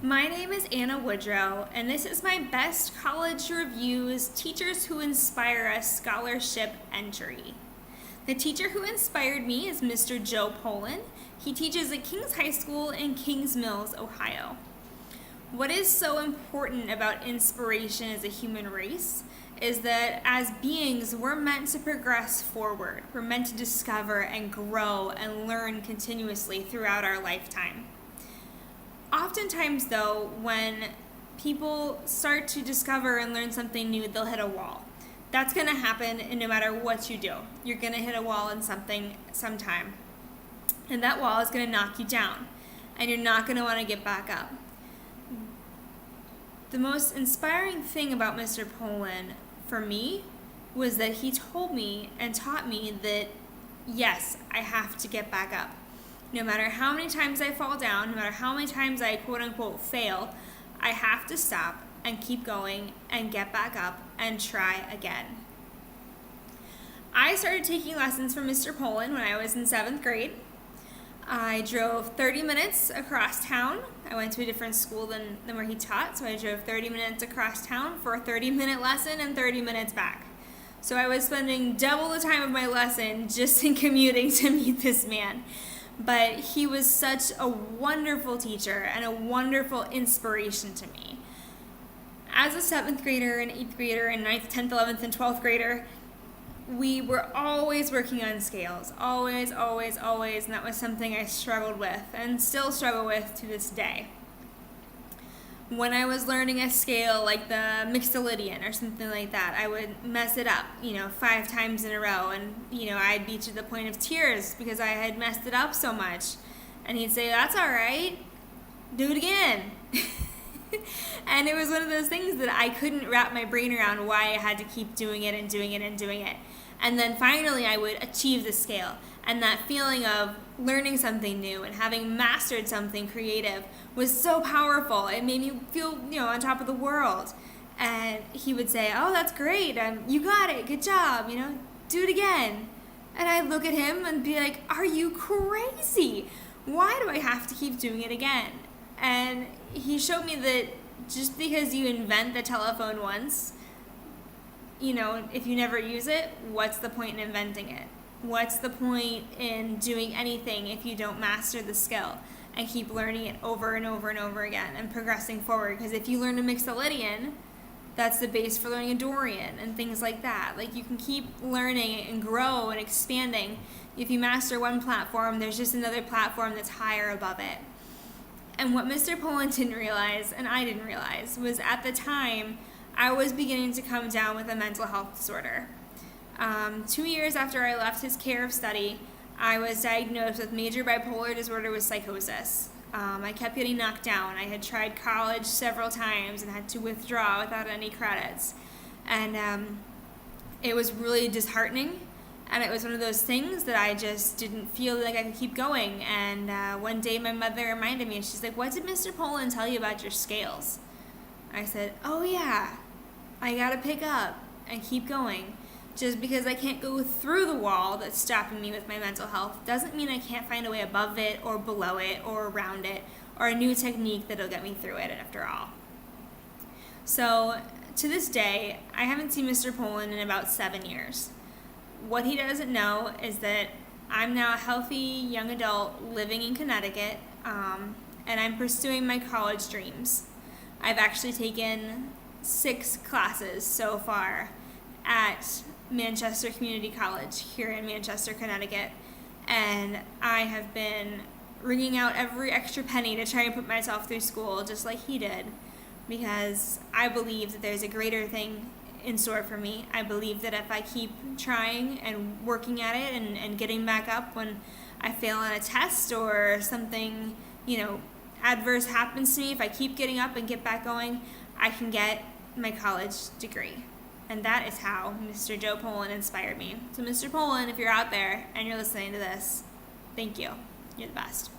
My name is Anna Woodrow, and this is my Best College Reviews Teachers Who Inspire Us Scholarship entry. The teacher who inspired me is Mr. Joe Poland. He teaches at Kings High School in Kings Mills, Ohio. What is so important about inspiration as a human race is that as beings, we're meant to progress forward. We're meant to discover and grow and learn continuously throughout our lifetime. Oftentimes, though, when people start to discover and learn something new, they'll hit a wall. That's going to happen no matter what you do. You're going to hit a wall in something sometime. And that wall is going to knock you down. And you're not going to want to get back up. The most inspiring thing about Mr. Poland for me was that he told me and taught me that, yes, I have to get back up. No matter how many times I fall down, no matter how many times I quote-unquote fail, I have to stop and keep going and get back up and try again. I started taking lessons from Mr. Poland when I was in 7th grade. I drove 30 minutes across town. I went to a different school than where he taught, so I drove 30 minutes across town for a 30-minute lesson and 30 minutes back. So I was spending double the time of my lesson just in commuting to meet this man. But he was such a wonderful teacher and a wonderful inspiration to me. As a 7th grader, an 8th grader, and 9th, 10th, 11th, and 12th grader, we were always working on scales. Always, always, always. And that was something I struggled with and still struggle with to this day. When I was learning a scale like the Mixolydian or something like that, I would mess it up, 5 times in a row. And, I'd be to the point of tears because I had messed it up so much. And he'd say, "That's all right. Do it again." And it was one of those things that I couldn't wrap my brain around why I had to keep doing it and doing it and doing it. And then finally I would achieve the scale. And that feeling of learning something new and having mastered something creative was so powerful. It made me feel, on top of the world. And he would say, "Oh, that's great. You got it. Good job. Do it again." And I'd look at him and be like, "Are you crazy? Why do I have to keep doing it again?" And he showed me that just because you invent the telephone once, if you never use it, what's the point in inventing it? What's the point in doing anything if you don't master the skill and keep learning it over and over and over again and progressing forward? Because if you learn a Mixolydian, that's the base for learning a Dorian and things like that. Like, you can keep learning and grow and expanding. If you master one platform, there's just another platform that's higher above it. And what Mr. Poland didn't realize, and I didn't realize, was at the time I was beginning to come down with a mental health disorder. 2 years after I left his care of study, I was diagnosed with major bipolar disorder with psychosis. I kept getting knocked down. I had tried college several times and had to withdraw without any credits. And it was really disheartening. And it was one of those things that I just didn't feel like I could keep going. And one day my mother reminded me, and she's like, "What did Mr. Poland tell you about your scales?" I said, "Oh yeah, I gotta pick up and keep going. Just because I can't go through the wall that's stopping me with my mental health doesn't mean I can't find a way above it or below it or around it or a new technique that'll get me through it after all." So to this day, I haven't seen Mr. Poland in about 7 years. What he doesn't know is that I'm now a healthy young adult living in Connecticut, and I'm pursuing my college dreams. I've actually taken 6 classes so far at Manchester Community College here in Manchester, Connecticut, and I have been wringing out every extra penny to try and put myself through school just like he did, because I believe that there's a greater thing in store for me. I believe that if I keep trying and working at it and getting back up when I fail on a test or something, adverse happens to me, if I keep getting up and get back going, I can get my college degree. And that is how Mr. Joe Poland inspired me. So Mr. Poland, if you're out there and you're listening to this, thank you. You're the best.